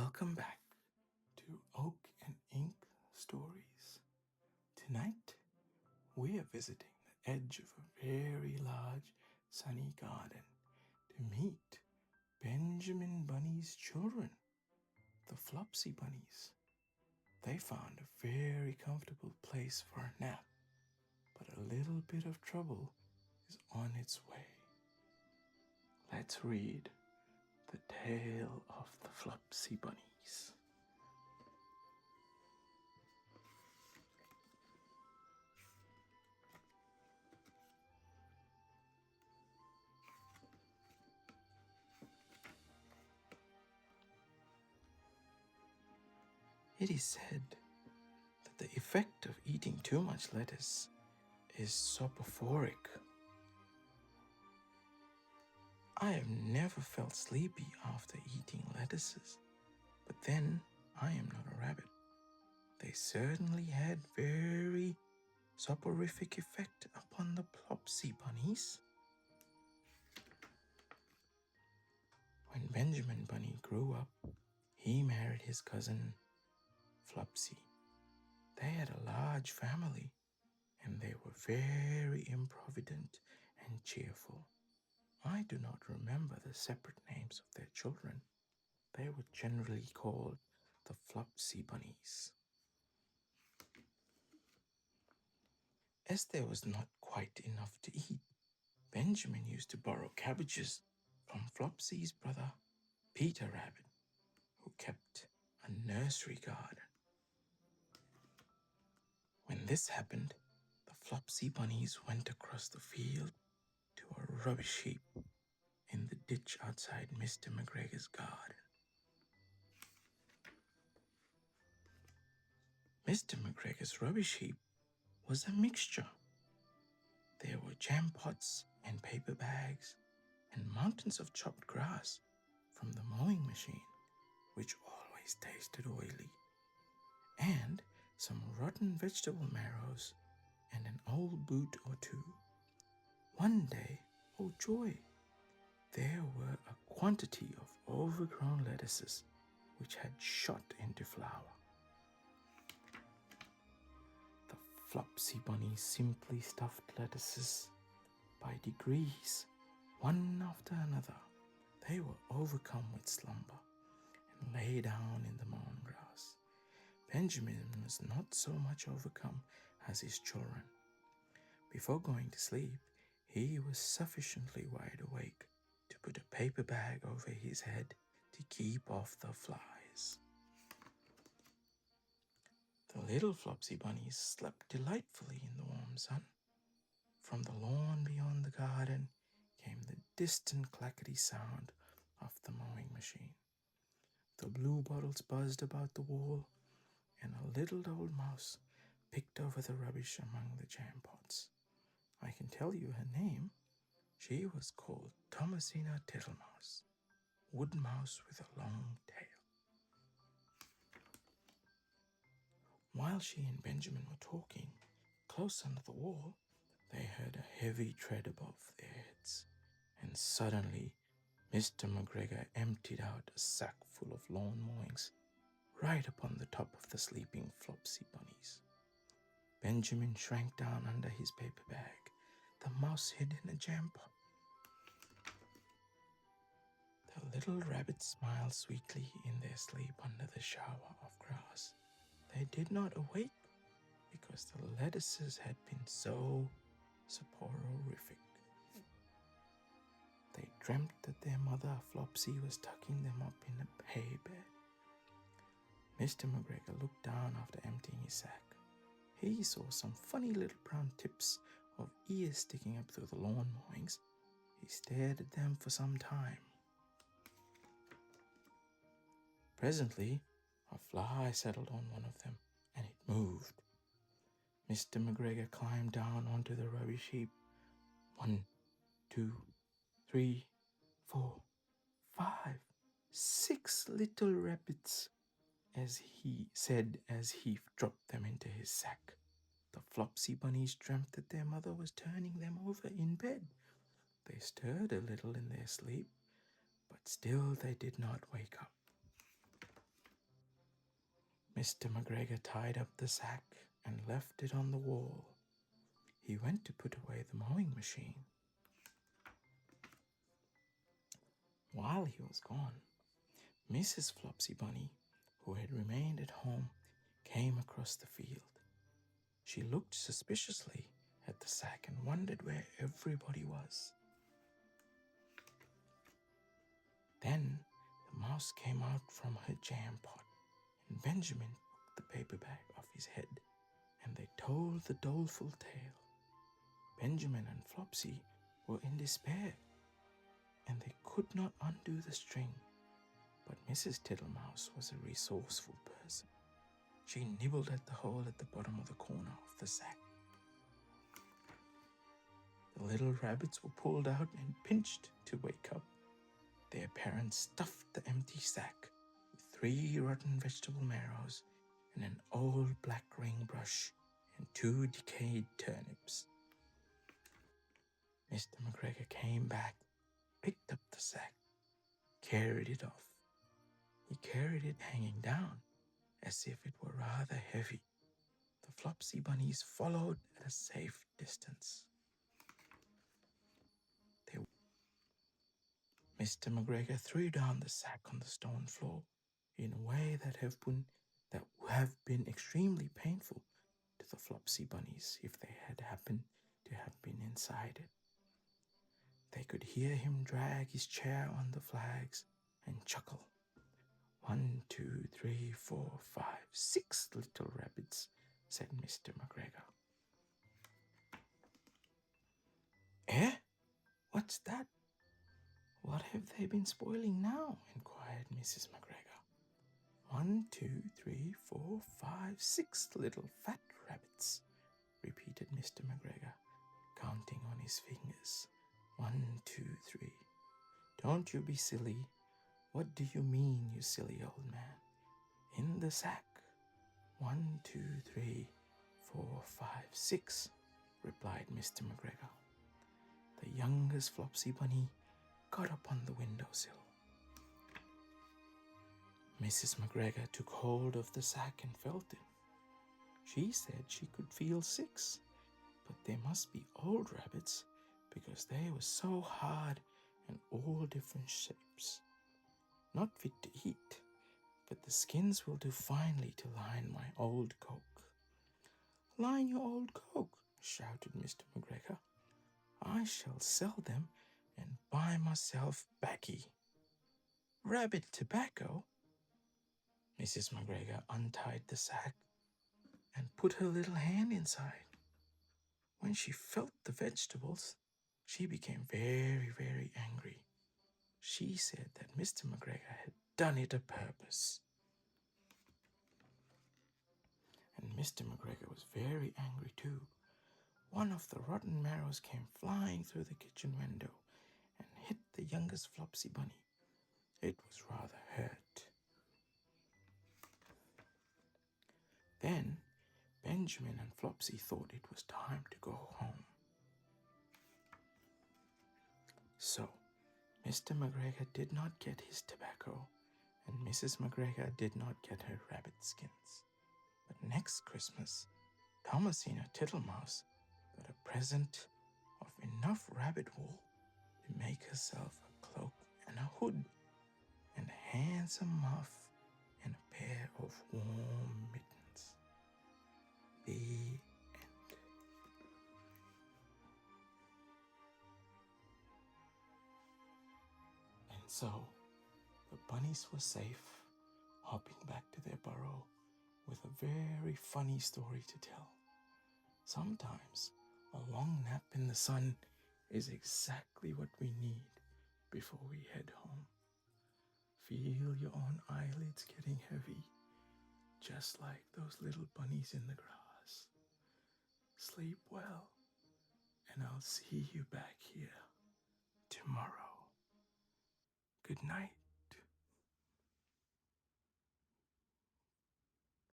Welcome back to Oak and Ink Stories. Tonight, we are visiting the edge of a very large sunny garden to meet Benjamin Bunny's children, the Flopsy Bunnies. They found a very comfortable place for a nap, but a little bit of trouble is on its way. Let's read The Tale of the Flopsy Bunnies. It is said that the effect of eating too much lettuce is soporific. I have never felt sleepy after eating lettuces, but then I am not a rabbit. They certainly had very soporific effect upon the Flopsy Bunnies. When Benjamin Bunny grew up, he married his cousin Flopsy. They had a large family, and they were very improvident and cheerful. I do not remember the separate names of their children. They were generally called the Flopsy Bunnies. As there was not quite enough to eat, Benjamin used to borrow cabbages from Flopsy's brother, Peter Rabbit, who kept a nursery garden. When this happened, the Flopsy Bunnies went across the field to a rubbish heap in the ditch outside Mr. McGregor's garden. Mr. McGregor's rubbish heap was a mixture. There were jam pots and paper bags and mountains of chopped grass from the mowing machine, which always tasted oily, and some rotten vegetable marrows and an old boot or two. One day, oh joy, there were a quantity of overgrown lettuces which had shot into flower. The Flopsy Bunnies simply stuffed lettuces by degrees, one after another. They were overcome with slumber and lay down in the mown grass. Benjamin was not so much overcome as his children. Before going to sleep, he was sufficiently wide awake to put a paper bag over his head to keep off the flies. The little Flopsy Bunnies slept delightfully in the warm sun. From the lawn beyond the garden came the distant clackety sound of the mowing machine. The blue bottles buzzed about the wall, and a little old mouse picked over the rubbish among the jam pots. I can tell you her name. She was called Thomasina Tittlemouse, wood mouse with a long tail. While she and Benjamin were talking, close under the wall, they heard a heavy tread above their heads, and suddenly Mr. McGregor emptied out a sack full of lawn mowings right upon the top of the sleeping Flopsy Bunnies. Benjamin shrank down under his paper bag. The mouse hid in a jam pot. The little rabbits smiled sweetly in their sleep under the shower of grass. They did not awake because the lettuces had been so soporific. They dreamt that their mother Flopsy was tucking them up in a hay bed. Mr. McGregor looked down after emptying his sack. He saw some funny little brown tips of ears sticking up through the lawn mowings. He stared at them for some time. Presently, a fly settled on one of them, and it moved. Mr. McGregor climbed down onto the rubbish heap. 1, 2, 3, 4, 5, 6 little rabbits, as he said as he dropped them into his sack. The Flopsy Bunnies dreamt that their mother was turning them over in bed. They stirred a little in their sleep, but still they did not wake up. Mr. McGregor tied up the sack and left it on the wall. He went to put away the mowing machine. While he was gone, Mrs. Flopsy Bunny, who had remained at home, came across the field. She looked suspiciously at the sack and wondered where everybody was. Then the mouse came out from her jam pot, and Benjamin took the paper bag off his head, and they told the doleful tale. Benjamin and Flopsy were in despair, and they could not undo the string. But Mrs. Tittlemouse was a resourceful person. She nibbled at the hole at the bottom of the corner of the sack. The little rabbits were pulled out and pinched to wake up. Their parents stuffed the empty sack with 3 rotten vegetable marrows and an old black ring brush and 2 decayed turnips. Mr. McGregor came back, picked up the sack, carried it off. He carried it hanging down, as if it were rather heavy. The Flopsy Bunnies followed at a safe distance. Mr. McGregor threw down the sack on the stone floor in a way that would have been extremely painful to the Flopsy Bunnies if they had happened to have been inside it. They could hear him drag his chair on the flags and chuckle. 1, 2, 3, 4, 5, 6 little rabbits, said Mr. McGregor. Eh? What's that? What have they been spoiling now? Inquired Mrs. McGregor. 1, 2, 3, 4, 5, 6 little fat rabbits, repeated Mr. McGregor, counting on his fingers. 1, 2, 3. Don't you be silly. What do you mean, you silly old man? In the sack. 1, 2, 3, 4, 5, 6, replied Mr. McGregor. The youngest Flopsy Bunny got up on the windowsill. Mrs. McGregor took hold of the sack and felt it. She said she could feel 6, but they must be old rabbits because they were so hard and all different shapes. Not fit to eat, but the skins will do finely to line my old coke. Line your old coke, shouted Mr. McGregor. I shall sell them and buy myself baccy. Rabbit tobacco? Mrs. McGregor untied the sack and put her little hand inside. When she felt the vegetables, she became very, very angry. She said that Mr. McGregor had done it a purpose. And Mr. McGregor was very angry too. One of the rotten marrows came flying through the kitchen window and hit the youngest Flopsy Bunny. It was rather hurt. Then Benjamin and Flopsy thought it was time to go home. So Mr. McGregor did not get his tobacco, and Mrs. McGregor did not get her rabbit skins. But next Christmas, Thomasina Tittlemouse got a present of enough rabbit wool to make herself a cloak and a hood, and a handsome muff, and a pair of warm mittens. The end. And so, the bunnies were safe, hopping back to their burrow with a very funny story to tell. Sometimes a long nap in the sun is exactly what we need before we head home. Feel your own eyelids getting heavy, just like those little bunnies in the grass. Sleep well, and I'll see you back here tomorrow. Good night.